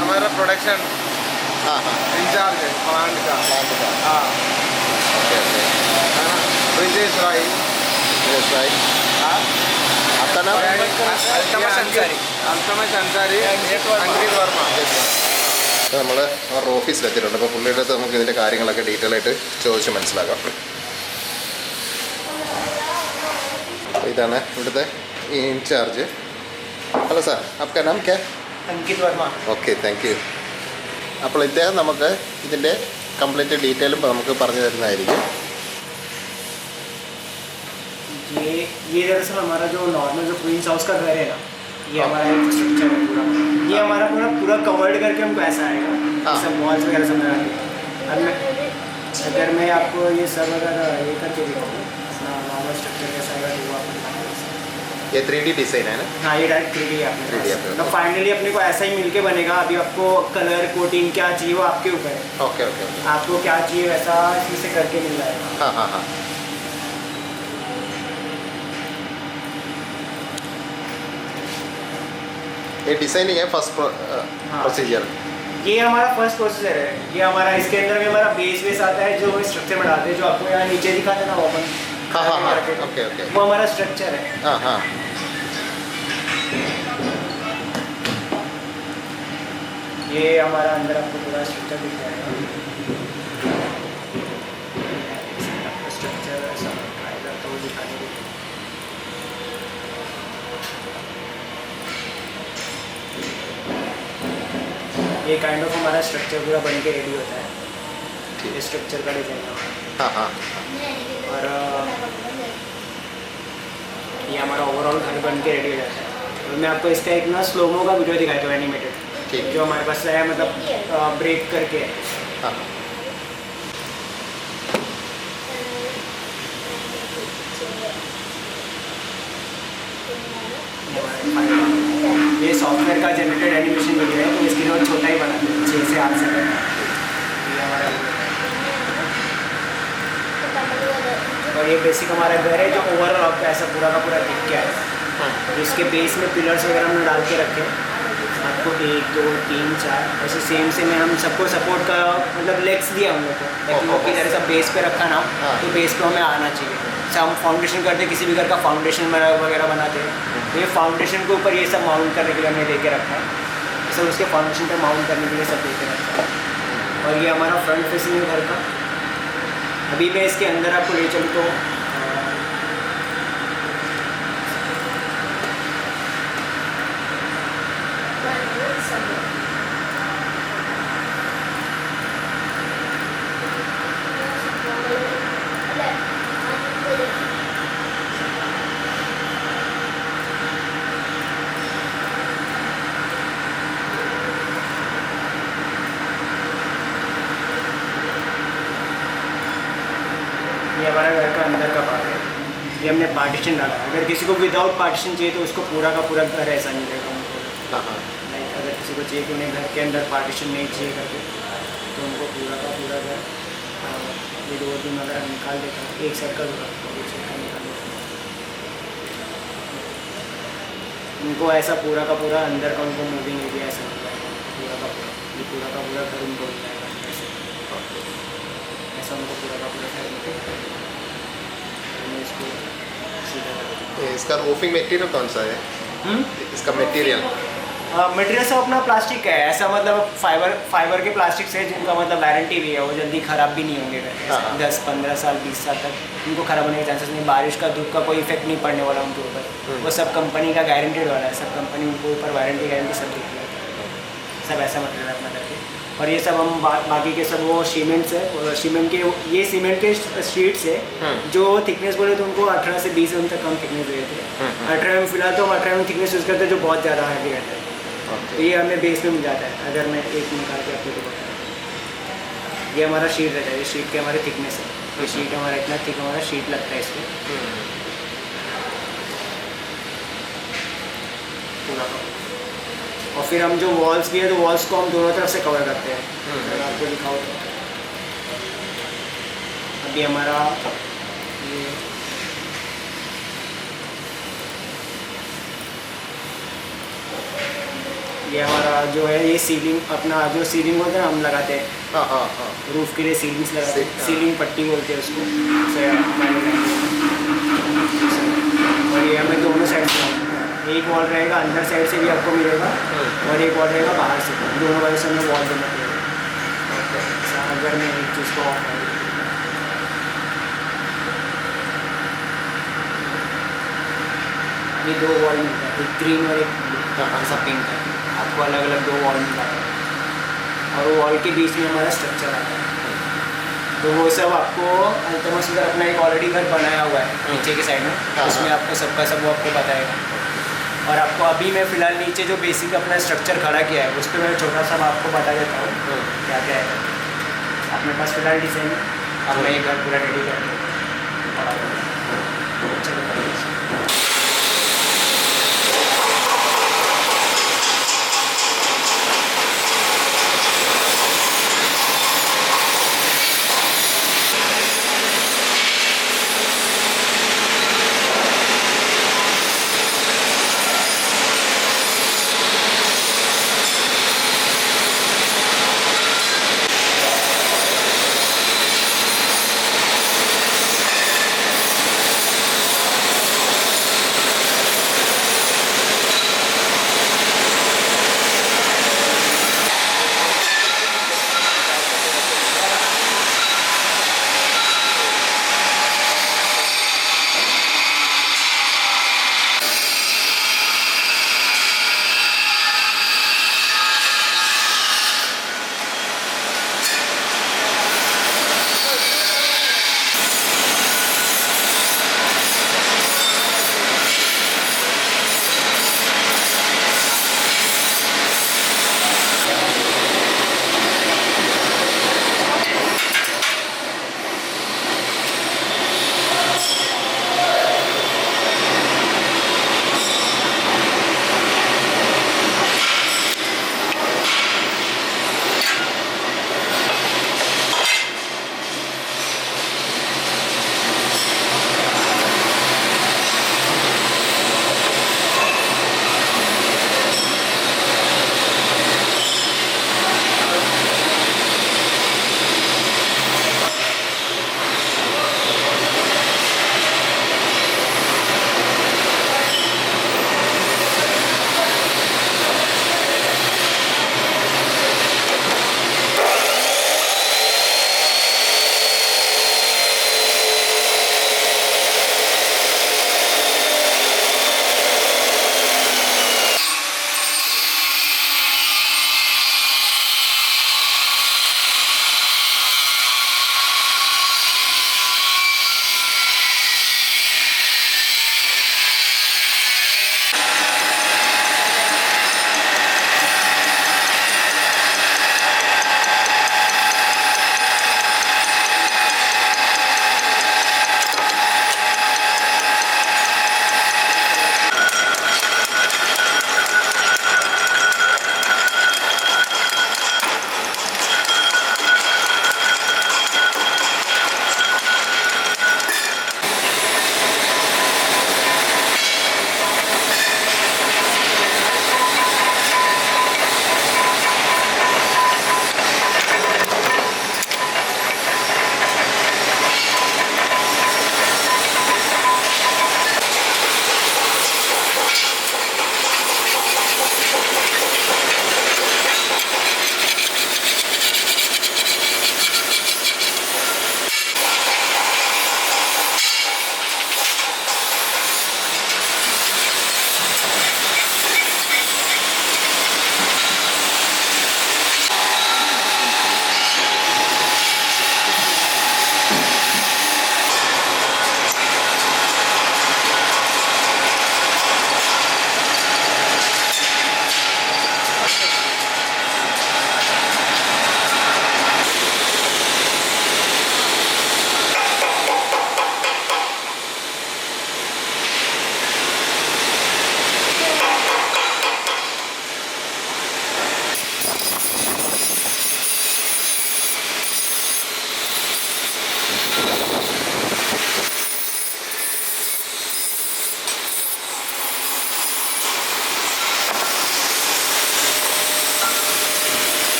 हमारा प्रोडक्शन हाँ हाँ इंचार्ज है प्लांट का। हाँ ओके ओके है ना, ब्रिजेश राय। Yes right. हाँ, आपका नाम? अल्तमश अंसारी। अल्तमश अंसारी, अंकित वर्मा। നമ്മൾ അവരുടെ ഓഫീസിലെത്തിയിട്ടുണ്ട്. അപ്പോൾ പുള്ളിയുടെ അടുത്ത് നമുക്ക് ഇതിൻ്റെ കാര്യങ്ങളൊക്കെ ഡീറ്റെയിൽ ആയിട്ട് ചോദിച്ച് മനസ്സിലാക്കാം. അപ്പോൾ ഇതാണ് ഇവിടുത്തെ ഇൻചാർജ്. ഹലോ സാർ, आपका नाम क्या? Ankit Varma. Okay, thank you. അപ്പോൾ ഇദ്ദേഹം നമുക്ക് ഇതിൻ്റെ കംപ്ലീറ്റ് ഡീറ്റെയിലും നമുക്ക് പറഞ്ഞു തരുന്നതായിരിക്കും. ये दरअसल हमारा जो नॉर्मल जो प्रिंस हाउस का घर है ना, ये हमारा एक स्ट्रक्चर है पूरा। ये हमारा पूरा कवर्ड करके हमको ऐसा आएगा, सब वॉल्स वगैरह सब लगा के। अगर मैं आपको ये सब अगर ये करके दिखाऊँ अपना नॉर्मल स्ट्रक्चर कैसा आएगा तो वो आपको दिखाऊँगा। ये 3D डिज़ाइन है ना? हाँ, ये डायरेक्ट 3D है अपने 3D है। तो फाइनली अपने को ऐसा ही मिलके बनेगा। अभी आपको कलर कोटिंग क्या चाहिए वो आपके ऊपर है। Okay okay okay. आपको क्या चाहिए वैसा इसी से करके मिल जाएगा। हाँ हाँ हाँ। ये डिज़ाइनिंग है फर्स्ट प्रोसीजर। ये हमारा फर्स्ट प्रोसीजर है। ये हमारा इसके अंदर में हमारा बेस आता है जो स्ट्रक्चर बनाते हैं, जो आपको यहाँ नीचे दिखा देना वो अपन। हाँ हाँ हाँ, ओके ओके। वो हमारा स्ट्रक्चर है। हाँ हाँ। ये हमारा अंदर आपको पूरा स्ट्रक्चर दिख जाएगा। स्ट्रक्चर ऐसा आएगा तो दिखाने के लिए ये काइंड ऑफ हमारा स्ट्रक्चर पूरा बन के रेडी होता है। ये स्ट्रक्चर का डिजाइन है। हाँ हाँ। और ये हमारा ओवरऑल घर बन के रेडी हो जाता है। तो मैं आपको इसका एक ना स्लोमो का वीडियो दिखाता हूँ एनिमेटेड, जो हमारे पास है, मतलब ब्रेक करके है। हाँ। ये सॉफ्टवेयर का जनरेटेड एनिमेशन वीडियो है, तो इसके लिए छोटा ही बना है, 6 से 8 सेकंड। ये हमारा और ये बेसिक हमारा घर है जो ओवरऑल आपको ऐसा पूरा का पूरा दिख के आएगा। जिसके बेस में पिलर्स वगैरह हमने डाल के रखे हैं। आपको 1 2 3 4 ऐसे सेम में हम सबको सपोर्ट का मतलब लेग्स दिया हम लोग को, ताकि वो किधर सब बेस पे रखा ना तो बेस पे हमें आना चाहिए। हम फाउंडेशन करते किसी भी घर का फाउंडेशन वगैरह बनाते हैं, तो ये फाउंडेशन के ऊपर ये सब माउंट करने के लिए हमने लेके रखा है। सब उसके फाउंडेशन पे माउंट करने के लिए सब लेके रखा है। और ये हमारा फ्रंट फेसिंग है घर का। अभी मैं इसके अंदर आपको ले चलता हूँ। ये हमारा घर का अंदर का भाग है। ये हमने पार्टीशन डाला है। अगर किसी को विदाउट पार्टीशन चाहिए तो उसको पूरा का पूरा घर ऐसा मिलेगा उनको। लाइक अगर किसी को चाहिए कि उन्हें घर के अंदर पार्टीशन नहीं चाहिए करके, तो उनको पूरा का पूरा घर ये 2-3 अगर निकाल देता है, एक सर्कल होगा तो एक सर्कल निकाल देता है। उनको ऐसा पूरा का पूरा अंदर का उनको मूविंग एरिया ऐसा मिल जाएगा पूरा का पूरा। ये पूरा का पूरा घर उनको मिल जाएगा ऐसा उनको पूरा का पूरा घर मिलेगा। इसका रूफिंग मटेरियल कौन सा है? इसका मटेरियल मटेरियल सब अपना प्लास्टिक का है। ऐसा मतलब फाइबर के प्लास्टिक से जिनका मतलब वारंटी भी है, वो जल्दी ख़राब भी नहीं होंगे। 10-15 साल 20 साल तक उनको ख़राब होने के चांसेस नहीं। बारिश का धूप का कोई इफेक्ट नहीं पड़ने वाला उनके ऊपर। वो सब कंपनी का गारंटेड वाला है। सब कंपनी उनको ऊपर वारंटी गारंटी सब देती है। सब ऐसा मटेरियल अपना करके। और ये सब हम बाकी के सब वो सीमेंट्स है। सीमेंट के ये सीमेंट के शीट्स है जो थिकनेस बोले तो उनको 18 से 20 mm तक कम थिकनेस हुए थे। 18 mm फिलहाल तो हम 18 mm थिकनेस यूज़ करते हैं, जो बहुत ज़्यादा हैवी रहता है। तो ये हमें बेस में मिल जाता है। अगर मैं एक निकाल के आपको बताऊँ, ये हमारा शीट रहता है। ये शीट के हमारे थिकनेस है। ये शीट हमारा इतना थिक हमारा शीट लगता है इसमें पूरा। और फिर हम जो वॉल्स भी है तो वॉल्स को हम दोनों तरफ से कवर करते हैं। अगर आपको दिखाओ तो अभी हमारा ये ये हमारा जो है ये सीलिंग, अपना जो सीलिंग बोलते हैं हम लगाते हैं, हाँ हाँ हाँ। रूफ के लिए सीलिंग्स लगाते हैं, हाँ। सीलिंग पट्टी बोलते हैं उसको। और ये हमें दोनों साइड से, एक वॉल रहेगा अंदर साइड से भी आपको मिलेगा और एक वॉल रहेगा बाहर से, दोनों बाजू से हमें वॉल देना पड़ेगा। अगर मैं एक चीज़ को ऑफ करूँ, ये दो वॉल मिलता है, एक ग्रीन और एक ऐसा पिंक है, आपको अलग अलग दो वॉल मिल जाता है और वॉल के बीच में हमारा स्ट्रक्चर आता है। तो वो सब आपको अल्तमस उधर अपना एक ऑलरेडी घर बनाया हुआ है नीचे के साइड में, हाँ, उसमें हाँ। आपको सबका सब वो आपको बताएगा। और आपको अभी मैं फ़िलहाल नीचे जो बेसिक अपना स्ट्रक्चर खड़ा किया है उस पर मैं छोटा सा आपको बता देता हूँ क्या क्या है। अपने पास फ़िलहाल डिज़ाइन है, अब मैं ये घर पूरा रेडी कर दूँ।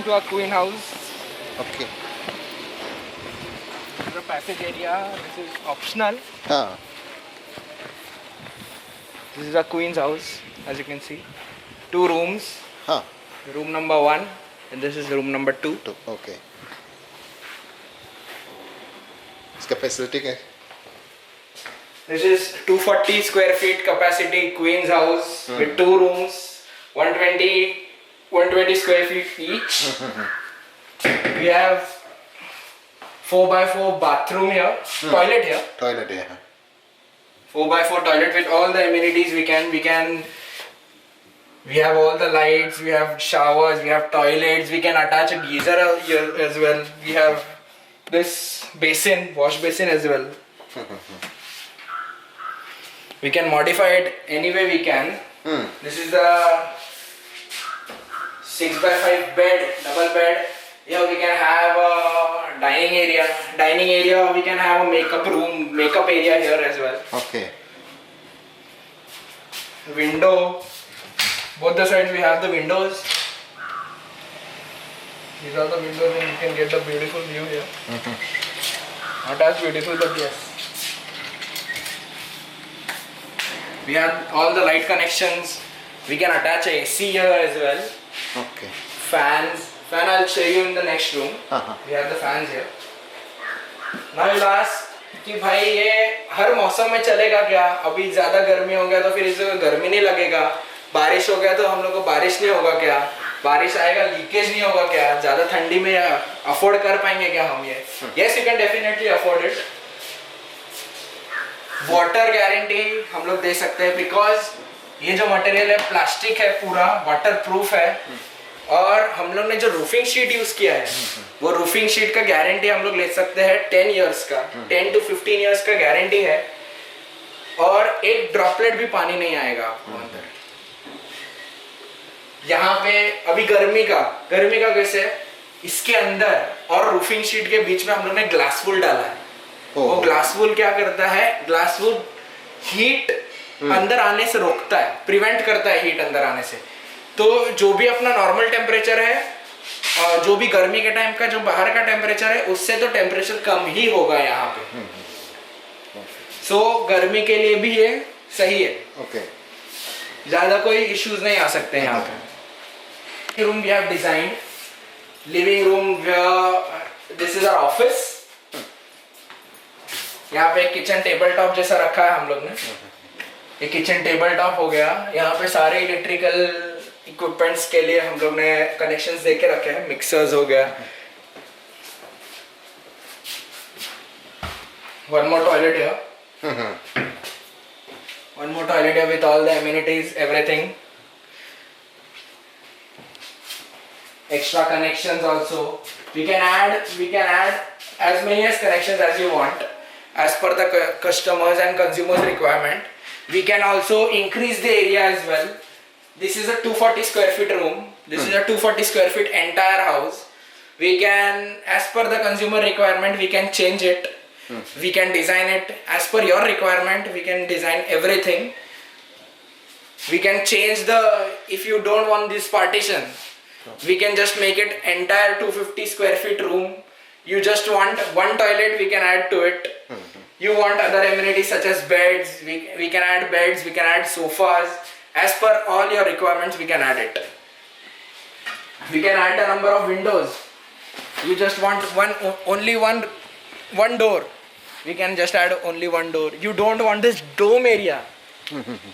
to our queen house. Okay. This is a passage area. This is optional. Ah. This is a queen's house, as you can see. 2 rooms. Huh. Room number 1 and this is room number 2. Okay. इसका facility क्या है? This is 240 square feet capacity queen's house with 2 rooms, 120 square feet each. We have 4x4 bathroom here, toilet here. Toilet है. 4x4 toilet with all the amenities we have all the lights, we have showers, we have toilets, we can attach a geyser here as well. We have this basin, wash basin as well. We can modify it any way we can. This is the 6x5 bed, double bed. Here we can have a dining area. Dining area we can have a makeup room, makeup area here as well. Okay. Window. Both the sides we have the windows. These are the windows and you can get the beautiful view here. Not as beautiful but yes. We have all the light connections. We can attach a AC here as well. Okay. Fans. Fan I'll show you in the next room. We have the fans here. Now you'll ask कि भाई ये हर मौसम में चलेगा क्या? अभी ज़्यादा गर्मी हो गया तो फिर इसमें गर्मी नहीं लगेगा. बारिश हो गया तो हम लोग को बारिश नहीं होगा क्या? बारिश आएगा लीकेज नहीं होगा क्या? ज़्यादा ठंडी में अफोर्ड कर पाएंगे क्या हम ये? Yes, you can definitely afford it. Water guarantee हम लोग दे सकते हैं बिकॉज ये जो मटेरियल है प्लास्टिक है, पूरा वाटर प्रूफ है. और हम लोग ने जो रूफिंग शीट यूज किया है वो रूफिंग शीट का गारंटी हम लोग ले सकते हैं 10 इयर्स का. 10 to 15 इयर्स का गारंटी है. और एक ड्रॉपलेट भी पानी नहीं आएगा आपको अंदर. यहाँ पे अभी गर्मी का कैसे इसके अंदर और रूफिंग शीट के बीच में हम लोग ने ग्लास वूल डाला है. वो ग्लास वूल क्या करता है? ग्लास वूल हीट अंदर आने से रोकता है, प्रिवेंट करता है हीट अंदर आने से. तो जो भी अपना नॉर्मल टेम्परेचर है और जो भी गर्मी के टाइम का जो बाहर का टेम्परेचर है उससे तो टेम्परेचर कम ही होगा यहाँ पे. सो गर्मी के लिए भी ये सही है. Okay. ज्यादा कोई इश्यूज नहीं आ सकते हैं यहाँ पे. Room we have designed. Living room, this is our office. यहाँ पे किचन टेबल टॉप जैसा रखा है हम लोग ने. ये किचन टेबल टॉप हो गया. यहाँ पे सारे इलेक्ट्रिकल इक्विपमेंट्स के लिए हम लोग ने कनेक्शंस दे के रखे हैं. मिक्सर्स हो गया. One more toilet here. One more toilet here with all the amenities, everything. Extra connections also. We can add as many as connections as you want, as per the customers and consumers' requirement. We can also increase the area as well. This is a 240 square feet room. This is a 240 square feet entire house. We can, as per the consumer requirement, we can change it. We can design it as per your requirement. We can design everything. We can change if you don't want this partition, we can just make it entire 250 square feet room. You just want one toilet, we can add to it. You want other amenities such as beds, we can add beds, we can add sofas. As per all your requirements, we can add it. We can add a number of windows. You just want only one door. We can just add only one door. You don't want this dome area.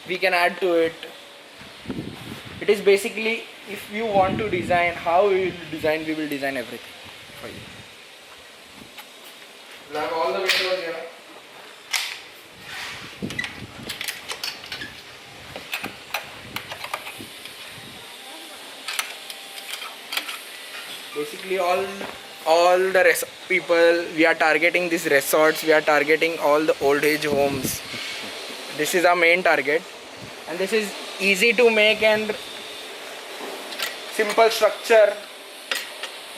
We can add to it. It is basically, if you want to design, how we will design everything for you. We'll have all the windows here. Basically all the people, we are targeting these resorts, we are targeting all the old age homes. This is our main target, and this is easy to make and simple structure,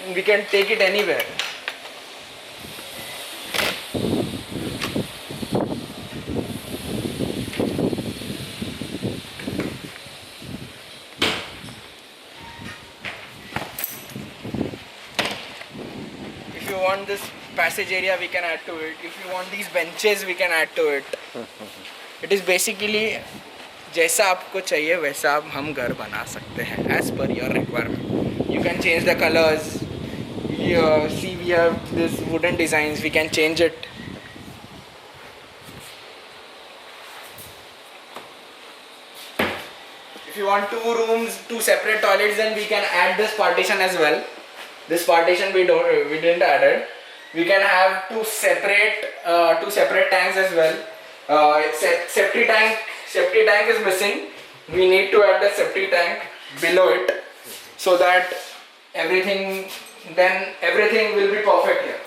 and we can take it anywhere. want this passage area, we can add to it. If you want these benches, we can add to it. It is basically जैसा आपको चाहिए वैसा आप हम घर बना सकते हैं as per your requirement. You can change the colors. See, we have this wooden designs. We can change it. If you want 2 rooms, 2 separate toilets, then we can add this partition as well. This partition we didn't add it. We can have 2 separate tanks as well. Septic tank is missing. We need to add the septic tank below it, so that everything will be perfect here.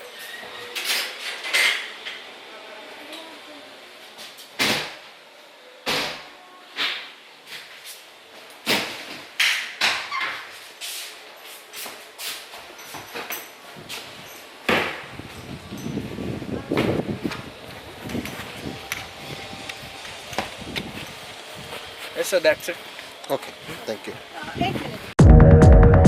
Yes, so that's it. Okay thank U. एक minute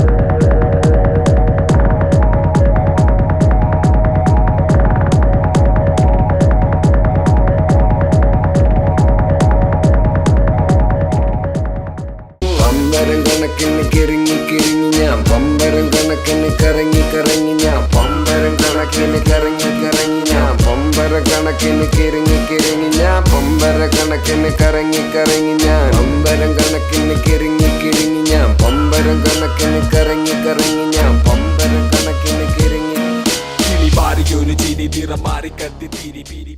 പമ്പരം കണക്കിന് കിറങ്ങി കിറങ്ങി ഞാൻ പമ്പരം കണക്കിന് കറങ്ങി കറങ്ങി ഞാൻ പമ്പരം കണക്കിന് കറങ്ങി കറങ്ങി ഞാൻ പമ്പര കണക്കിന് കിറങ്ങി കിറങ്ങി ഞാൻ പമ്പര കണക്കിന് കറങ്ങി കറങ്ങി ഞാൻ പമ്പരം കണക്കിന് കിറങ്ങി കിറങ്ങി ഞാൻ പമ്പരം കണക്കിന് കറങ്ങി കറങ്ങി ഞാൻ പമ്പരം കണക്കിന് കിറങ്ങി കിളി പാറിയൊരു ചിരി നിറം മാറി കത്തി തിരി പിരി